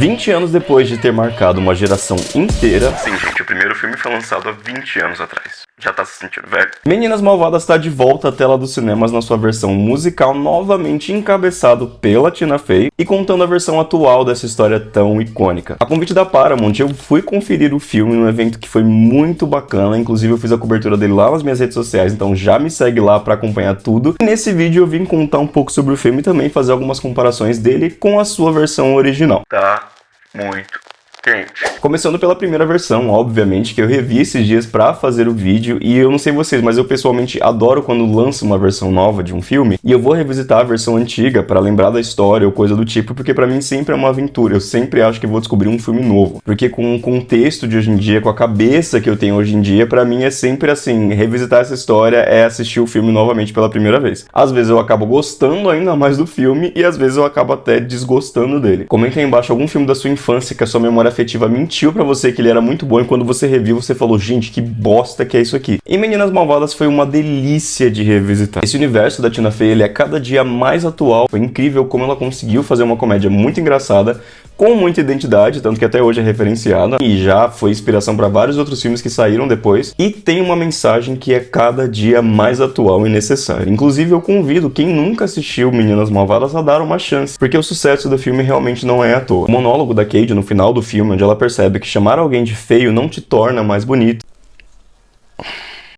20 anos depois de ter marcado uma geração inteira... Sim, gente, o primeiro filme foi lançado há 20 anos atrás. Já tá se sentindo velho? Meninas Malvadas está de volta à tela dos cinemas na sua versão musical, novamente encabeçado pela Tina Fey e contando a versão atual dessa história tão icônica. A convite da Paramount, eu fui conferir o filme num evento que foi muito bacana, inclusive eu fiz a cobertura dele lá nas minhas redes sociais, então já me segue lá para acompanhar tudo. E nesse vídeo eu vim contar um pouco sobre o filme e também fazer algumas comparações dele com a sua versão original. Tá muito quente. Começando pela primeira versão, obviamente, que eu revi esses dias pra fazer o vídeo, e eu não sei vocês, mas eu pessoalmente adoro quando lanço uma versão nova de um filme, e eu vou revisitar a versão antiga pra lembrar da história ou coisa do tipo, porque pra mim sempre é uma aventura, eu sempre acho que vou descobrir um filme novo, porque com o contexto de hoje em dia, com a cabeça que eu tenho hoje em dia, pra mim é sempre assim, revisitar essa história é assistir o filme novamente pela primeira vez. Às vezes eu acabo gostando ainda mais do filme, e às vezes eu acabo até desgostando dele. Comenta aí embaixo algum filme da sua infância que a sua memória afetiva mentiu pra você que ele era muito bom e quando você reviu você falou, gente, que bosta que é isso aqui. E Meninas Malvadas foi uma delícia de revisitar. Esse universo da Tina Fey, ele é cada dia mais atual. Foi incrível como ela conseguiu fazer uma comédia muito engraçada, com muita identidade, tanto que até hoje é referenciada e já foi inspiração para vários outros filmes que saíram depois, e tem uma mensagem que é cada dia mais atual e necessária. Inclusive eu convido quem nunca assistiu Meninas Malvadas a dar uma chance, porque o sucesso do filme realmente não é à toa. O monólogo da Cade no final do filme, onde ela percebe que chamar alguém de feio não te torna mais bonito,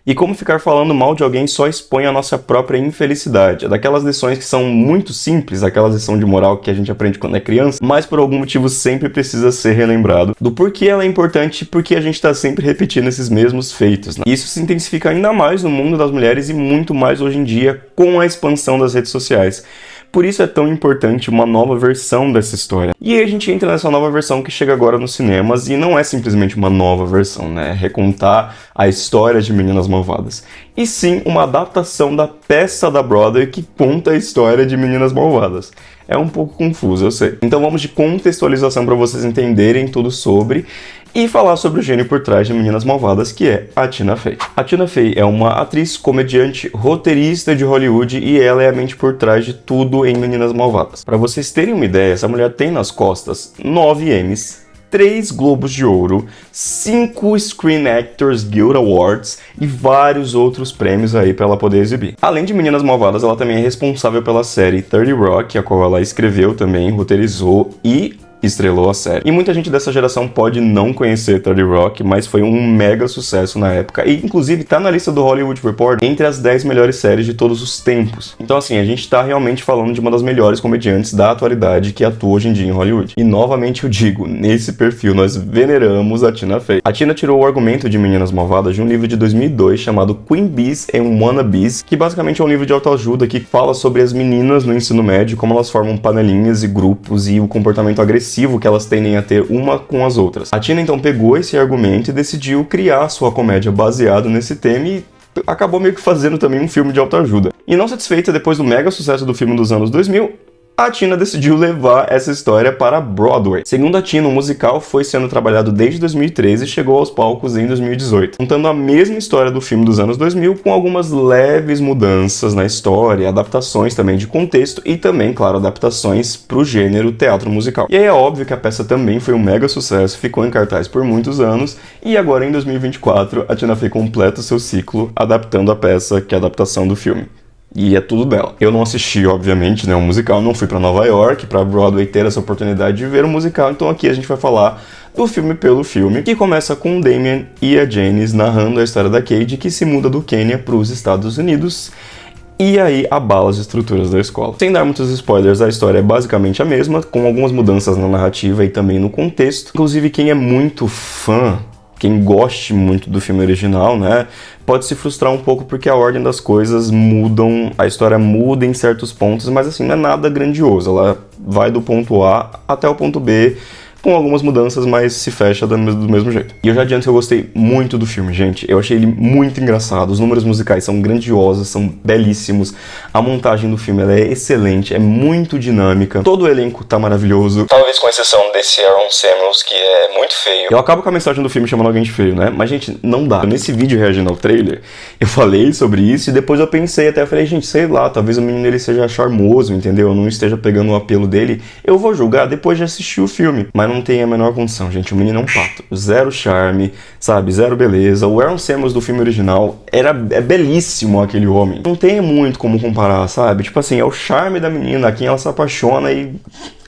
e como ficar falando mal de alguém só expõe a nossa própria infelicidade. É daquelas lições que são muito simples, aquelas lições de moral que a gente aprende quando é criança, mas por algum motivo sempre precisa ser relembrado do porquê ela é importante e porque a gente tá sempre repetindo esses mesmos feitos, né? Isso se intensifica ainda mais no mundo das mulheres e muito mais hoje em dia com a expansão das redes sociais. Por isso é tão importante uma nova versão dessa história. E aí a gente entra nessa nova versão que chega agora nos cinemas, e não é simplesmente uma nova versão, né? É recontar a história de Meninas Malvadas. E sim, uma adaptação da peça da Broadway que conta a história de Meninas Malvadas. É um pouco confuso, eu sei. Então vamos de contextualização para vocês entenderem tudo sobre e falar sobre o gênio por trás de Meninas Malvadas, que é a Tina Fey. A Tina Fey é uma atriz, comediante, roteirista de Hollywood e ela é a mente por trás de tudo em Meninas Malvadas. Para vocês terem uma ideia, essa mulher tem nas costas 9 Emmys, 3 Globos de Ouro, 5 Screen Actors Guild Awards e vários outros prêmios aí para ela poder exibir. Além de Meninas Malvadas, ela também é responsável pela série 30 Rock, a qual ela escreveu também, roteirizou e estrelou a série. E muita gente dessa geração pode não conhecer 30 Rock, mas foi um mega sucesso na época e inclusive tá na lista do Hollywood Report entre as 10 melhores séries de todos os tempos. Então assim, a gente tá realmente falando de uma das melhores comediantes da atualidade que atua hoje em dia em Hollywood. E novamente eu digo, nesse perfil nós veneramos a Tina Fey. A Tina tirou o argumento de Meninas Malvadas de um livro de 2002 chamado Queen Bees and Wannabes, que basicamente é um livro de autoajuda que fala sobre as meninas no ensino médio, como elas formam panelinhas e grupos e o comportamento agressivo que elas tendem a ter uma com as outras. A Tina então pegou esse argumento e decidiu criar sua comédia baseado nesse tema e acabou meio que fazendo também um filme de autoajuda. E não satisfeita depois do mega sucesso do filme dos anos 2000, a Tina decidiu levar essa história para Broadway. Segundo a Tina, o musical foi sendo trabalhado desde 2013 e chegou aos palcos em 2018, contando a mesma história do filme dos anos 2000 com algumas leves mudanças na história, adaptações também de contexto e também, claro, adaptações para o gênero teatro musical. E aí é óbvio que a peça também foi um mega sucesso, ficou em cartaz por muitos anos e agora em 2024 a Tina Fey completa o seu ciclo adaptando a peça, que é a adaptação do filme. E é tudo dela. Eu não assisti, obviamente, né, o musical, não fui pra Nova York, pra Broadway ter essa oportunidade de ver o musical, então aqui a gente vai falar do filme pelo filme, que começa com o Damien e a Janice narrando a história da Cade, que se muda do Quênia pros Estados Unidos, e aí abala as estruturas da escola. Sem dar muitos spoilers, a história é basicamente a mesma, com algumas mudanças na narrativa e também no contexto. Inclusive, quem é muito fã, quem goste muito do filme original, né, pode se frustrar um pouco porque a ordem das coisas mudam, a história muda em certos pontos, mas assim, não é nada grandioso, ela vai do ponto A até o ponto B, com algumas mudanças, mas se fecha do mesmo jeito. E eu já adianto que eu gostei muito do filme, gente. Eu achei ele muito engraçado, os números musicais são grandiosos, são belíssimos, a montagem do filme ela é excelente, é muito dinâmica, todo o elenco tá maravilhoso. Talvez com exceção desse Aaron Samuels, que é muito feio. Eu acabo com a mensagem do filme chamando alguém de feio, né? Mas, gente, não dá. Nesse vídeo reagindo ao trailer, eu falei sobre isso e depois eu pensei até, eu falei, gente, sei lá, talvez o menino ele seja charmoso, entendeu? Eu não esteja pegando o apelo dele. Eu vou julgar depois de assistir o filme, mas não tem a menor condição, gente. O menino é um pato. Zero charme, sabe? Zero beleza. O Aaron Samuels do filme original é belíssimo aquele homem. Não tem muito como comparar, sabe? Tipo assim, é o charme da menina, a quem ela se apaixona e...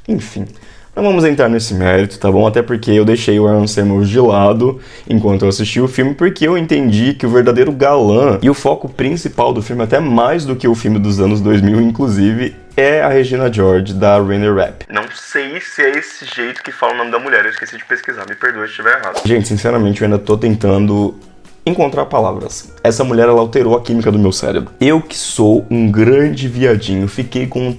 Enfim... Não vamos entrar nesse mérito, tá bom? Até porque eu deixei o Aaron Samuels de lado enquanto eu assisti o filme, porque eu entendi que o verdadeiro galã e o foco principal do filme, até mais do que o filme dos anos 2000, inclusive, é a Regina George, da Rainer Rapp. Não sei se é esse jeito que fala o nome da mulher, eu esqueci de pesquisar, me perdoe se estiver errado. Gente, sinceramente, eu ainda tô tentando encontrar palavras. Essa mulher, ela alterou a química do meu cérebro. Eu que sou um grande viadinho, fiquei com um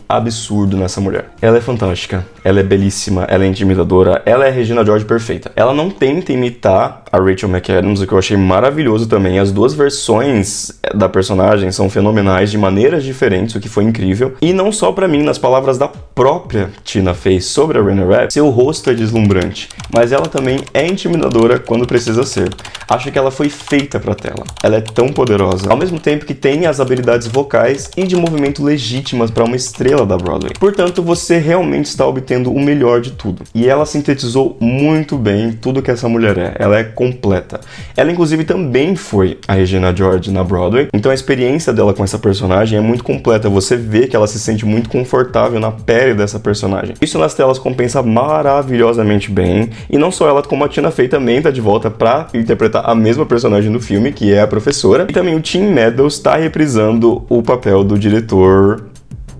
absurdo nessa mulher. Ela é fantástica, ela é belíssima, ela é intimidadora, ela é a Regina George perfeita. Ela não tenta imitar a Rachel McAdams, o que eu achei maravilhoso também. As duas versões da personagem são fenomenais de maneiras diferentes, o que foi incrível. E não só pra mim, nas palavras da própria Tina Fey sobre a Rainer Rapp, seu rosto é deslumbrante, mas ela também é intimidadora quando precisa ser. Acho que ela foi feita pra tela. Ela é tão poderosa, ao mesmo tempo que tem as habilidades vocais e de movimento legítimas pra uma estrela da Broadway. Portanto, você realmente está obtendo o melhor de tudo. E ela sintetizou muito bem tudo que essa mulher é. Ela é completa. Ela, inclusive, também foi a Regina George na Broadway. Então, a experiência dela com essa personagem é muito completa. Você vê que ela se sente muito confortável na pele dessa personagem. Isso nas telas compensa maravilhosamente bem. E não só ela, como a Tina Fey também tá de volta pra interpretar a mesma personagem no filme, que é a professora. E também o Tim Meadows está reprisando o papel do diretor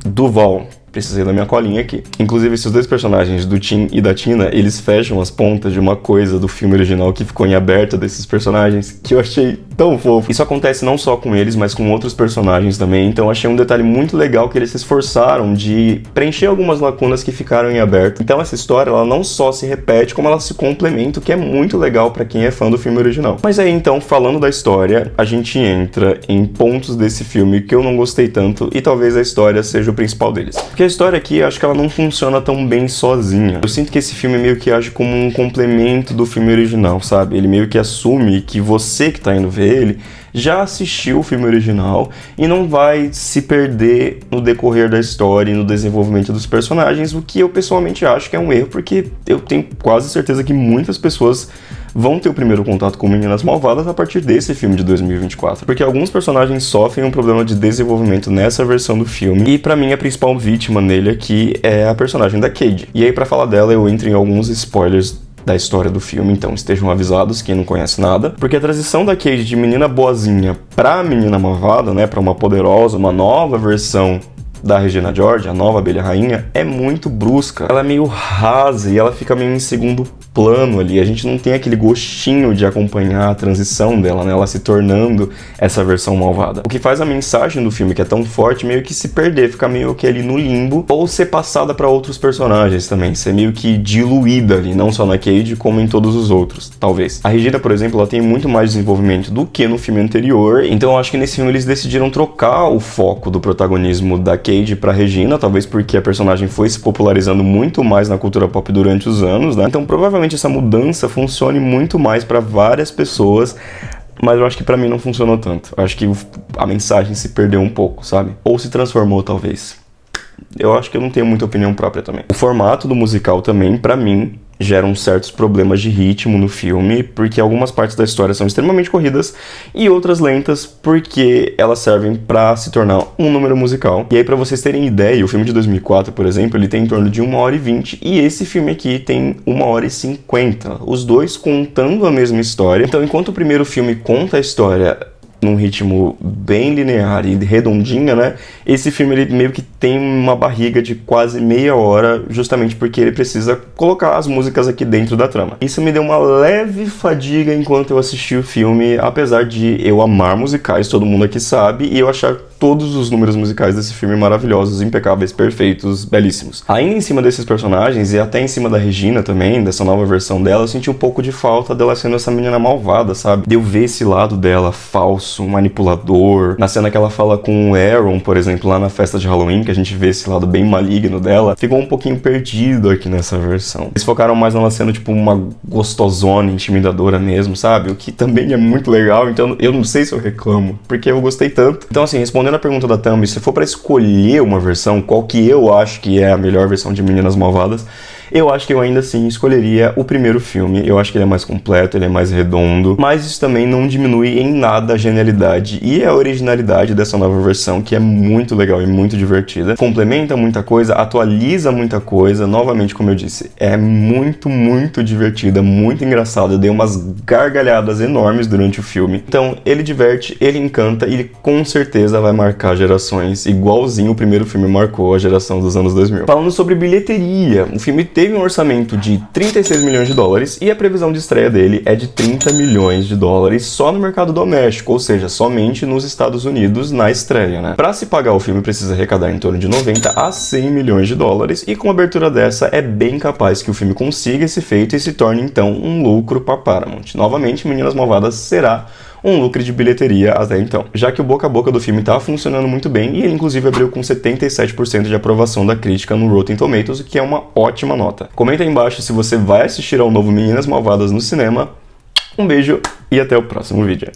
Duval. Precisei da minha colinha aqui. Inclusive, esses dois personagens, do Tim e da Tina, eles fecham as pontas de uma coisa do filme original que ficou em aberto desses personagens, que eu achei tão fofo. Isso acontece não só com eles, mas com outros personagens também, então achei um detalhe muito legal que eles se esforçaram de preencher algumas lacunas que ficaram em aberto. Então essa história, ela não só se repete, como ela se complementa, o que é muito legal pra quem é fã do filme original. Mas aí, então, falando da história, a gente entra em pontos desse filme que eu não gostei tanto, e talvez a história seja o principal deles. Porque a história aqui, acho que ela não funciona tão bem sozinha. Eu sinto que esse filme meio que age como um complemento do filme original, sabe? Ele meio que assume que você que tá indo ver ele já assistiu o filme original e não vai se perder no decorrer da história e no desenvolvimento dos personagens, o que eu pessoalmente acho que é um erro, porque eu tenho quase certeza que muitas pessoas vão ter o primeiro contato com Meninas Malvadas a partir desse filme de 2024. Porque alguns personagens sofrem um problema de desenvolvimento nessa versão do filme, e pra mim a principal vítima nele aqui é a personagem da Cade. E aí, pra falar dela, eu entro em alguns spoilers da história do filme, então estejam avisados quem não conhece nada, porque a transição da Cade de menina boazinha pra menina malvada, né, pra uma poderosa, uma nova versão da Regina George, a nova abelha rainha, é muito brusca. Ela é meio rasa e ela fica meio em segundo plano ali. A gente não tem aquele gostinho de acompanhar a transição dela, né? Ela se tornando essa versão malvada. O que faz a mensagem do filme, que é tão forte, meio que se perder, ficar meio que ali no limbo, ou ser passada para outros personagens também, ser meio que diluída ali, não só na Cade, como em todos os outros, talvez. A Regina, por exemplo, ela tem muito mais desenvolvimento do que no filme anterior, então eu acho que nesse filme eles decidiram trocar o foco do protagonismo da Cade pra Regina, talvez porque a personagem foi se popularizando muito mais na cultura pop durante os anos, né? Então provavelmente essa mudança funcione muito mais para várias pessoas, mas eu acho que pra mim não funcionou tanto. Eu acho que a mensagem se perdeu um pouco, sabe? Ou se transformou, talvez. Eu acho que eu não tenho muita opinião própria também. O formato do musical também, pra mim, geram certos problemas de ritmo no filme, porque algumas partes da história são extremamente corridas e outras lentas, porque elas servem pra se tornar um número musical. E aí, pra vocês terem ideia, o filme de 2004, por exemplo, ele tem em torno de 1h20, e esse filme aqui tem 1h50, os dois contando a mesma história. Então, enquanto o primeiro filme conta a história num ritmo bem linear e redondinha, né? Esse filme, ele meio que tem uma barriga de quase meia hora, justamente porque ele precisa colocar as músicas aqui dentro da trama. Isso me deu uma leve fadiga enquanto eu assisti o filme, apesar de eu amar musicais, todo mundo aqui sabe, e eu achar todos os números musicais desse filme maravilhosos, impecáveis, perfeitos, belíssimos. Ainda em cima desses personagens, e até em cima da Regina também, dessa nova versão dela, eu senti um pouco de falta dela sendo essa menina malvada, sabe? De eu ver esse lado dela falso, manipulador. Na cena que ela fala com o Aaron, por exemplo, lá na festa de Halloween, que a gente vê esse lado bem maligno dela, ficou um pouquinho perdido aqui nessa versão. Eles focaram mais nela sendo tipo uma gostosona, intimidadora mesmo, sabe? O que também é muito legal, então eu não sei se eu reclamo, porque eu gostei tanto. Então assim, respondendo a pergunta da Thumb, se for pra escolher uma versão, qual que eu acho que é a melhor versão de Meninas Malvadas, eu acho que eu ainda assim escolheria o primeiro filme. Eu acho que ele é mais completo, ele é mais redondo, mas isso também não diminui em nada a genialidade e a originalidade dessa nova versão, que é muito legal e muito divertida. Complementa muita coisa, atualiza muita coisa. Novamente, como eu disse, é muito, muito divertida, muito engraçada. Eu dei umas gargalhadas enormes durante o filme. Então, ele diverte, ele encanta e ele com certeza vai marcar gerações, igualzinho o primeiro filme marcou a geração dos anos 2000. Falando sobre bilheteria, o filme teve um orçamento de 36 milhões de dólares e a previsão de estreia dele é de 30 milhões de dólares só no mercado doméstico, ou seja, somente nos Estados Unidos na estreia, né? Para se pagar o filme precisa arrecadar em torno de 90 a 100 milhões de dólares e com uma abertura dessa é bem capaz que o filme consiga esse feito e se torne então um lucro para Paramount. Novamente, Meninas Malvadas será um lucro de bilheteria até então, já que o boca a boca do filme tá funcionando muito bem e ele inclusive abriu com 77% de aprovação da crítica no Rotten Tomatoes, o que é uma ótima nota. Comenta aí embaixo se você vai assistir ao novo Meninas Malvadas no cinema. Um beijo e até o próximo vídeo.